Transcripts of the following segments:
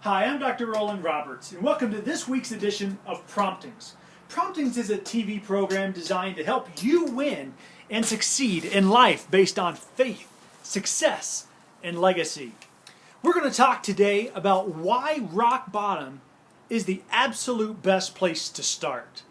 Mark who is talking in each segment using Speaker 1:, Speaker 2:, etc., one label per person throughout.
Speaker 1: Hi, I'm Dr. Rollan Roberts, and welcome to this week's edition of Promptings. Promptings is a TV program designed to help you win and succeed in life based on faith, success, and legacy. We're going to talk today about why rock bottom is the absolute best place to start.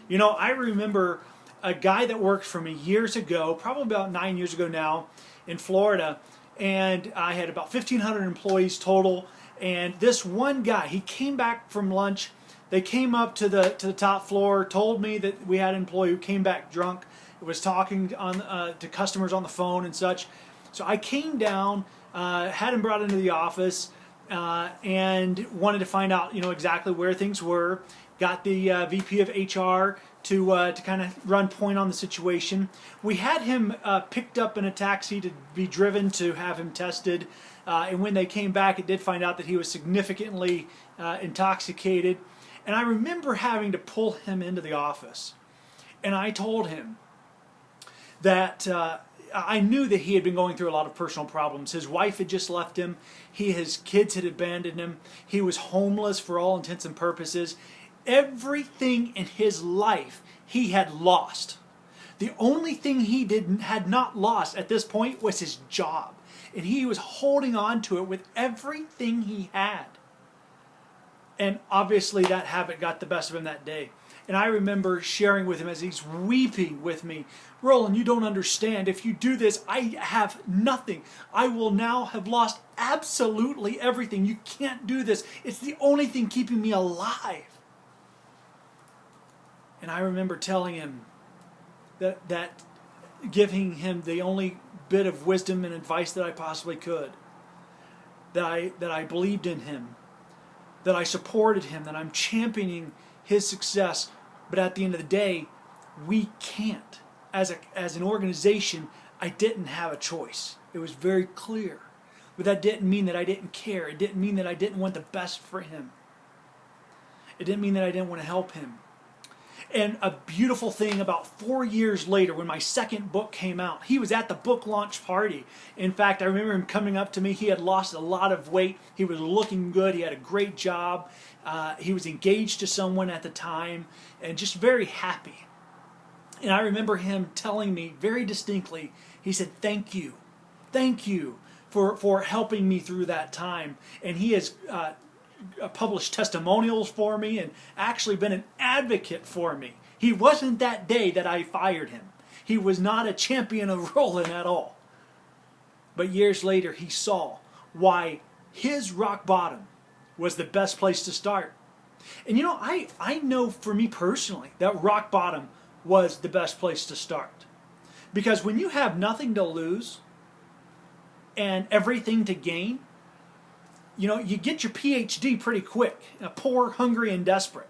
Speaker 1: You know, I remember a guy that worked for me years ago, probably about 9 years ago now, in Florida, and I had about 1,500 employees total. And this one guy, he came back from lunch. They came up to the top floor, told me that we had an employee who came back drunk, was talking to customers on the phone and such. So I came down, had him brought into the office, and wanted to find out, exactly where things were. Got the VP of HR to kind of run point on the situation. We had him picked up in a taxi to be driven to have him tested. And when they came back, it did find out that he was significantly intoxicated. And I remember having to pull him into the office. And I told him that I knew that he had been going through a lot of personal problems. His wife had just left him. His kids had abandoned him. He was homeless for all intents and purposes. Everything in his life he had lost. The only thing he had not lost at this point was his job. And he was holding on to it with everything he had. And obviously that habit got the best of him that day. And I remember sharing with him as he's weeping with me, Rollan, you don't understand. If you do this, I have nothing. I will now have lost absolutely everything. You can't do this. It's the only thing keeping me alive. And I remember telling him that giving him the only bit of wisdom and advice that I possibly could, that I believed in him, that I supported him, that I'm championing his success, but at the end of the day, we can't. As an organization, I didn't have a choice. It was very clear. But that didn't mean that I didn't care. It didn't mean that I didn't want the best for him. It didn't mean that I didn't want to help him. And a beautiful thing, about 4 years later, when my second book came out, he was at the book launch party. In fact, I remember him coming up to me. He had lost a lot of weight. He was looking good. He had a great job. He was engaged to someone at the time and just very happy. And I remember him telling me very distinctly, he said, thank you for helping me through that time. And he has published testimonials for me and actually been an advocate for me. He wasn't that day that I fired him. He was not a champion of Rollan at all. But years later, he saw why his rock bottom was the best place to start. And I know for me personally that rock bottom was the best place to start. Because when you have nothing to lose and everything to gain, you get your PhD pretty quick. Poor, hungry, and desperate,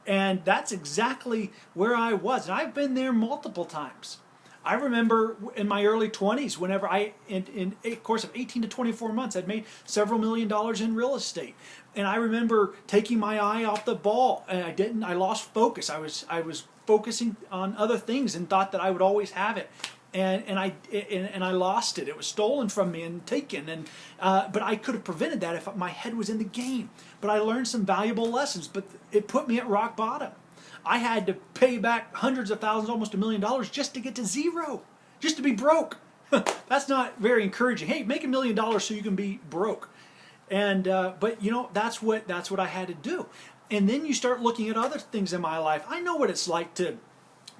Speaker 1: And that's exactly where I was. And I've been there multiple times. I remember in my early 20s, whenever in a course of 18 to 24 months, I'd made several $1 million in real estate. And I remember taking my eye off the ball. And I lost focus. I was focusing on other things and thought that I would always have it. And I lost it. It was stolen from me and taken. But I could have prevented that if my head was in the game. But I learned some valuable lessons. But it put me at rock bottom. I had to pay back hundreds of thousands, almost $1 million, just to get to zero, just to be broke. That's not very encouraging. Hey, make $1 million so you can be broke. But that's what I had to do. And then you start looking at other things in my life. I know what it's like to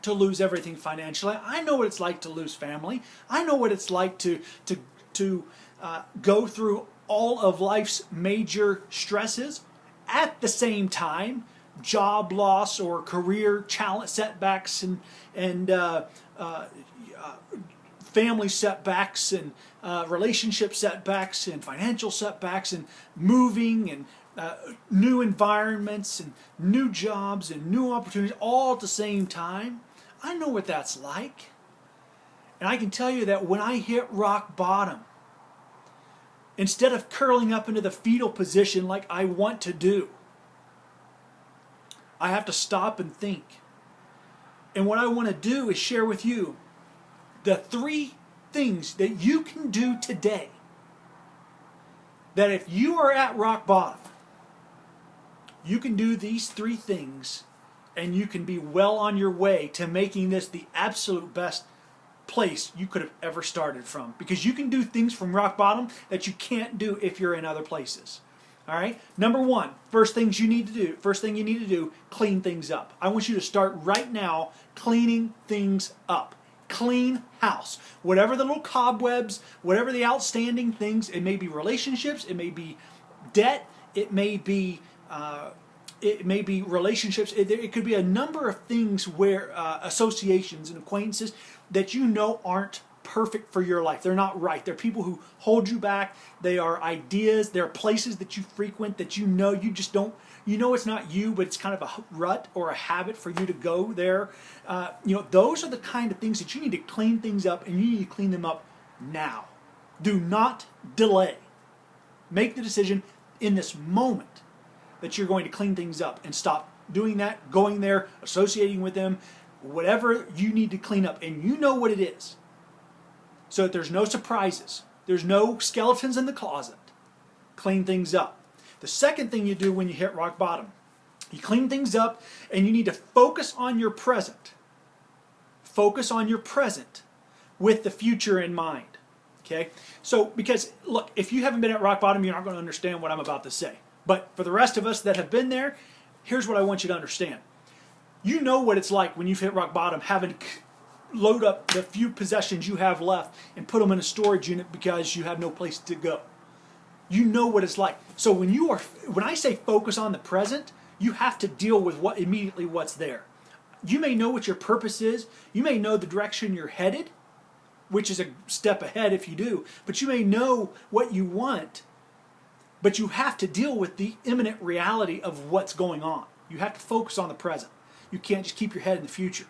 Speaker 1: lose everything financially. I know what it's like to lose family. I know what it's like to go through all of life's major stresses at the same time. Job loss or career challenge setbacks and family setbacks and relationship setbacks and financial setbacks and moving and new environments and new jobs and new opportunities all at the same time. I know what that's like. And I can tell you that when I hit rock bottom, instead of curling up into the fetal position like I want to do, I have to stop and think. And what I want to do is share with you the 3 things that you can do today that if you are at rock bottom, you can do these 3 things and you can be well on your way to making this the absolute best place you could have ever started from. Because you can do things from rock bottom that you can't do if you're in other places. All right? Number 1, first thing you need to do, clean things up. I want you to start right now cleaning things up. Clean house. Whatever the little cobwebs, whatever the outstanding things, it may be relationships, it may be debt, it may be relationships, it could be a number of things where associations and acquaintances that you know aren't perfect for your life. They're not right. They're people who hold you back. They are ideas. They're places that you frequent that you know you just don't, you know it's not you, but it's kind of a rut or a habit for you to go there. Those are the kind of things that you need to clean things up, and you need to clean them up now. Do not delay. Make the decision in this moment that you're going to clean things up and stop doing that, going there, associating with them, whatever you need to clean up, and you know what it is. So that there's no surprises. There's no skeletons in the closet. Clean things up. The second thing you do when you hit rock bottom, you clean things up and you need to focus on your present. Focus on your present with the future in mind. Okay? So, because, look, if you haven't been at rock bottom, you're not going to understand what I'm about to say. But for the rest of us that have been there, here's what I want you to understand. You know what it's like when you've hit rock bottom, having to load up the few possessions you have left and put them in a storage unit because you have no place to go. You know what it's like. So when I say focus on the present, you have to deal with what's there. You may know what your purpose is. You may know the direction you're headed, which is a step ahead if you do. But you may know what you want, but you have to deal with the imminent reality of what's going on. You have to focus on the present. You can't just keep your head in the future.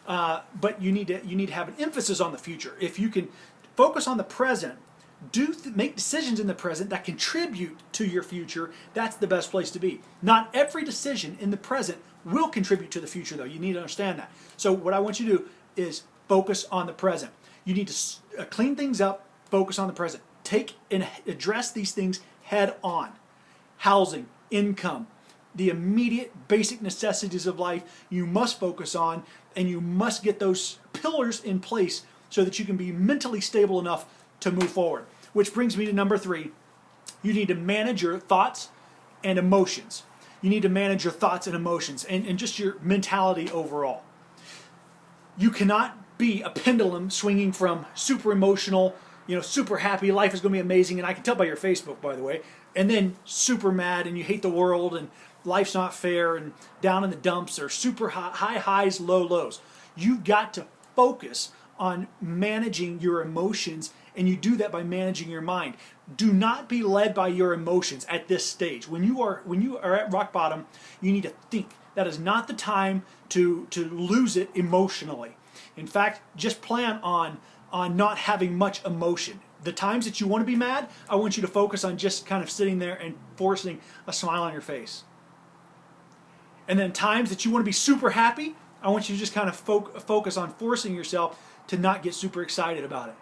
Speaker 1: But you need to have an emphasis on the future. If you can focus on the present, make decisions in the present that contribute to your future, that's the best place to be. Not every decision in the present will contribute to the future, though. You need to understand that. So what I want you to do is focus on the present. You need to clean things up, focus on the present. Take and address these things head on. Housing, income, the immediate basic necessities of life you must focus on, and you must get those pillars in place so that you can be mentally stable enough to move forward. Which brings me to number 3. You need to manage your thoughts and emotions. You need to manage your thoughts and emotions and just your mentality overall. You cannot be a pendulum swinging from super emotional, super happy, life is going to be amazing, and I can tell by your Facebook, by the way, and then super mad and you hate the world and life's not fair and down in the dumps, or super high highs, low lows. You've got to focus on managing your emotions, and you do that by managing your mind. Do not be led by your emotions at this stage. When you are at rock bottom, you need to think. That is not the time to lose it emotionally. In fact, just plan on not having much emotion. The times that you want to be mad, I want you to focus on just kind of sitting there and forcing a smile on your face. And then times that you want to be super happy, I want you to just kind of focus on forcing yourself to not get super excited about it.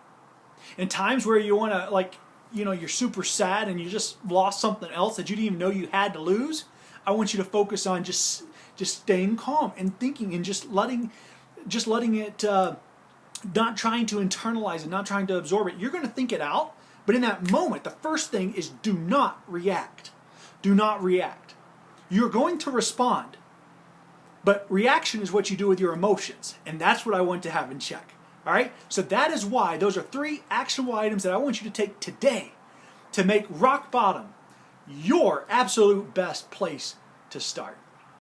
Speaker 1: And times where you want to, you're super sad and you just lost something else that you didn't even know you had to lose, I want you to focus on just staying calm and thinking and just letting it, not trying to internalize it, not trying to absorb it. You're going to think it out, but in that moment, the first thing is do not react. Do not react. You're going to respond, but reaction is what you do with your emotions, and that's what I want to have in check. All right? So that is why those are 3 actionable items that I want you to take today to make rock bottom your absolute best place to start.